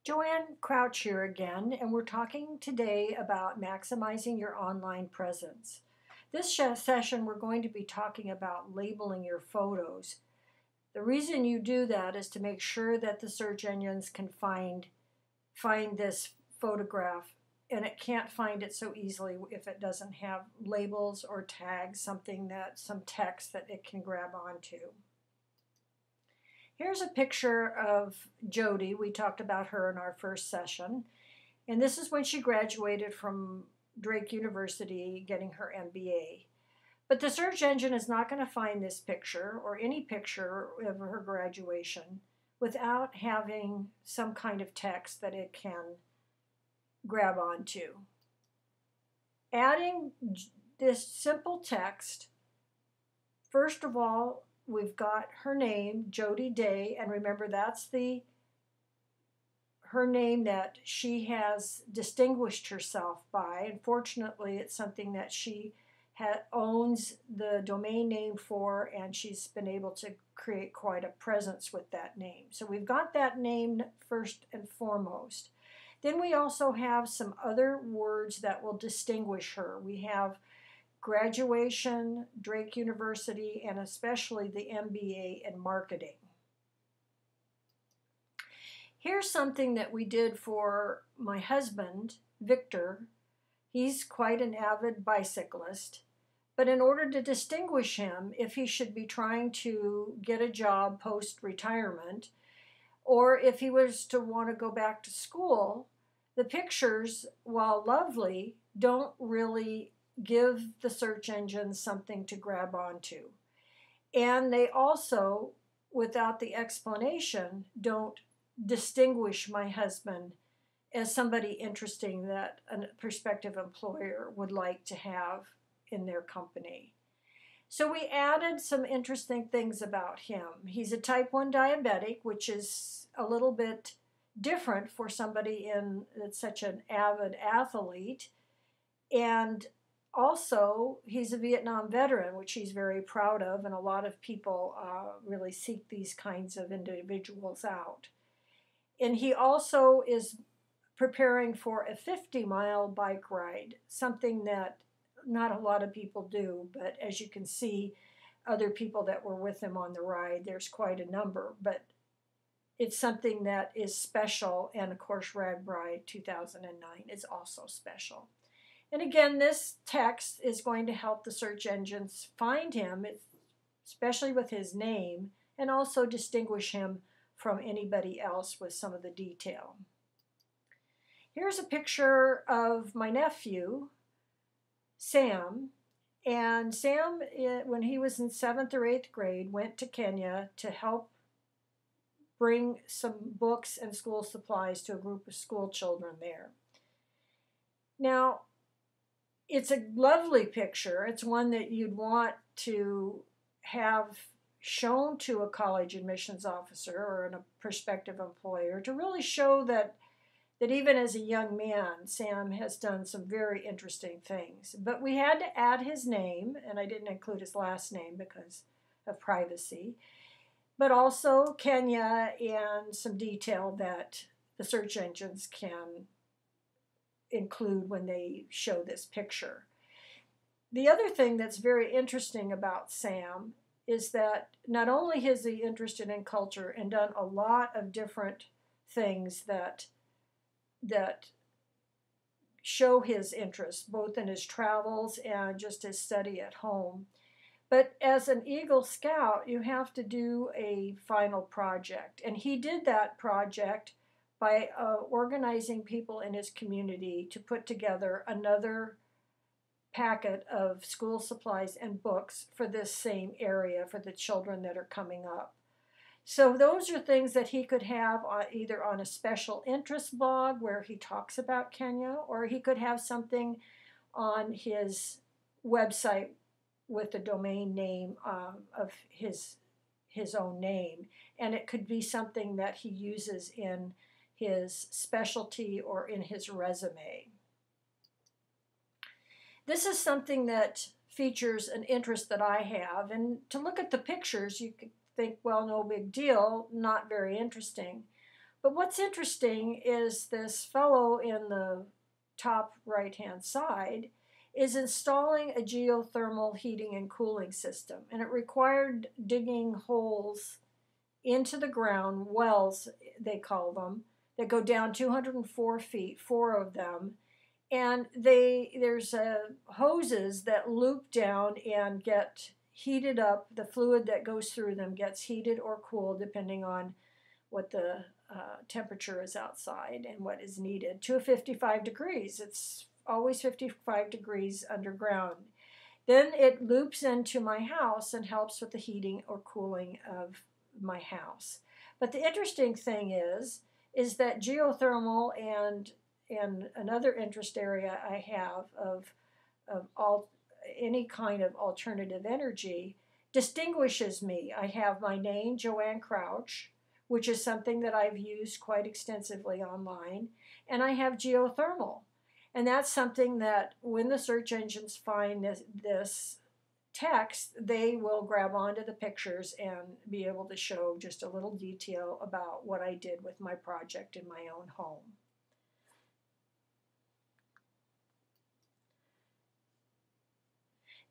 Joanne Crouch here again, and we're talking today about maximizing your online presence. This session, we're going to be talking about labeling your photos. The reason you do that is to make sure that the search engines can find this photograph, and it can't find it so easily if it doesn't have labels or tags, some text that it can grab onto. Here's a picture of Jody. We talked about her in our first session. And this is when she graduated from Drake University getting her MBA. But the search engine is not going to find this picture or any picture of her graduation without having some kind of text that it can grab onto. Adding this simple text, first of all, we've got her name, Jody Day, and remember that's her name that she has distinguished herself by. Unfortunately, it's something that she owns the domain name for, and she's been able to create quite a presence with that name. So we've got that name first and foremost. Then we also have some other words that will distinguish her. We have graduation, Drake University, and especially the MBA in marketing. Here's something that we did for my husband, Victor. He's quite an avid bicyclist, but in order to distinguish him, if he should be trying to get a job post-retirement, or if he was to want to go back to school, the pictures, while lovely, don't really give the search engine something to grab onto. And they also, without the explanation, don't distinguish my husband as somebody interesting that a prospective employer would like to have in their company. So we added some interesting things about him. He's a type 1 diabetic, which is a little bit different for somebody that's such an avid athlete. And also, he's a Vietnam veteran, which he's very proud of, and a lot of people really seek these kinds of individuals out. And he also is preparing for a 50-mile bike ride, something that not a lot of people do, but as you can see, other people that were with him on the ride, there's quite a number, but it's something that is special, and of course, RAGBRAI 2009 is also special. And again, this text is going to help the search engines find him, especially with his name, and also distinguish him from anybody else with some of the detail. Here's a picture of my nephew, Sam. And Sam, when he was in 7th or 8th grade, went to Kenya to help bring some books and school supplies to a group of school children there. Now, it's a lovely picture. It's one that you'd want to have shown to a college admissions officer or a prospective employer to really show that even as a young man, Sam has done some very interesting things. But we had to add his name, and I didn't include his last name because of privacy, but also Kenya and some detail that the search engines can include when they show this picture. The other thing that's very interesting about Sam is that not only is he interested in culture and done a lot of different things that show his interest, both in his travels and just his study at home. But as an Eagle Scout, you have to do a final project. And he did that project by organizing people in his community to put together another packet of school supplies and books for this same area for the children that are coming up. So those are things that he could have either on a special interest blog where he talks about Kenya, or he could have something on his website with the domain name of his own name. And it could be something that he uses in his specialty or in his resume. This is something that features an interest that I have, and to look at the pictures you could think, well, no big deal, not very interesting. But what's interesting is this fellow in the top right-hand side is installing a geothermal heating and cooling system, and it required digging holes into the ground, wells they call them, that go down 204 feet, 4 of them, and there's hoses that loop down and get heated up. The fluid that goes through them gets heated or cooled depending on what the temperature is outside and what is needed to 55 degrees. It's always 55 degrees underground. Then it loops into my house and helps with the heating or cooling of my house. But the interesting thing is that geothermal and another interest area I have of any kind of alternative energy distinguishes me. I have my name, Joanne Crouch, which is something that I've used quite extensively online, and I have geothermal. And that's something that when the search engines find this text, they will grab onto the pictures and be able to show just a little detail about what I did with my project in my own home.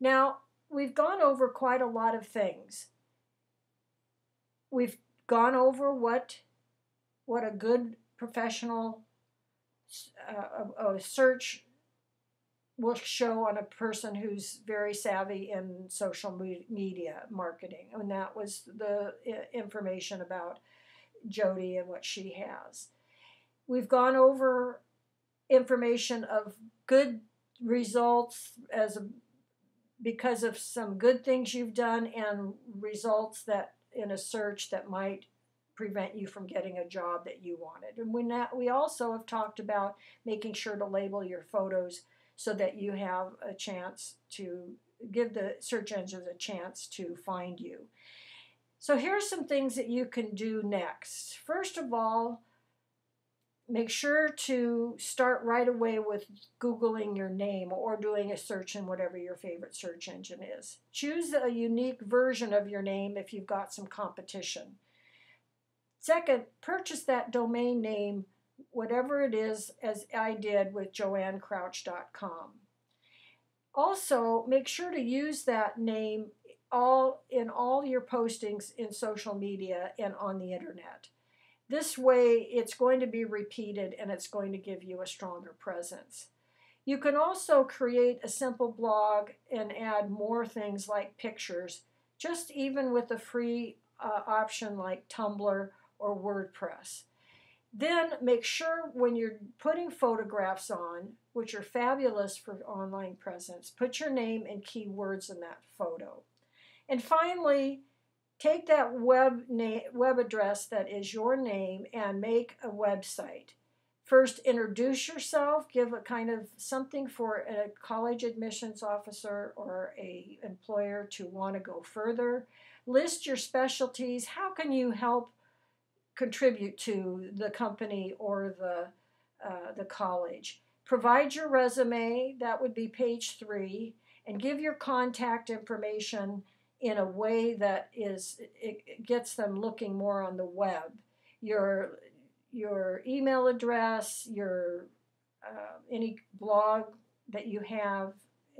Now, we've gone over quite a lot of things. We've gone over what a good professional search will show on a person who's very savvy in social media marketing. And that was the information about Jody and what she has. We've gone over information of good results because of some good things you've done and results that in a search that might prevent you from getting a job that you wanted. And we also have talked about making sure to label your photos so that you have a chance to give the search engines a chance to find you. So here's some things that you can do next. First of all, make sure to start right away with Googling your name or doing a search in whatever your favorite search engine is. Choose a unique version of your name if you've got some competition. Second, purchase that domain name, whatever it is, as I did with joannecrouch.com. Also, make sure to use that name in all your postings in social media and on the internet. This way, it's going to be repeated and it's going to give you a stronger presence. You can also create a simple blog and add more things like pictures, just even with a free option like Tumblr or WordPress. Then make sure when you're putting photographs on, which are fabulous for online presence, put your name and keywords in that photo. And finally, take that web address that is your name and make a website. First, introduce yourself, give a kind of something for a college admissions officer or an employer to want to go further. List your specialties. How can you help contribute to the company or the college? Provide your resume, that would be page 3, and give your contact information in a way that it gets them looking more on the web. Your email address, your any blog that you have,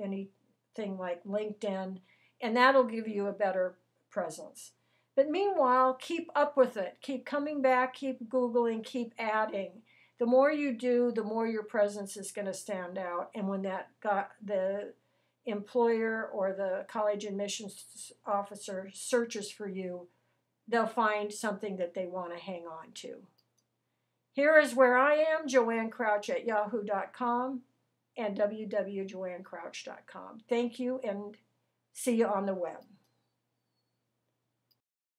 anything like LinkedIn, and that'll give you a better presence. But meanwhile, keep up with it. Keep coming back, keep Googling, keep adding. The more you do, the more your presence is going to stand out. And when the employer or the college admissions officer searches for you, they'll find something that they want to hang on to. Here is where I am, Joanne Crouch at yahoo.com and www.joannecrouch.com. Thank you and see you on the web.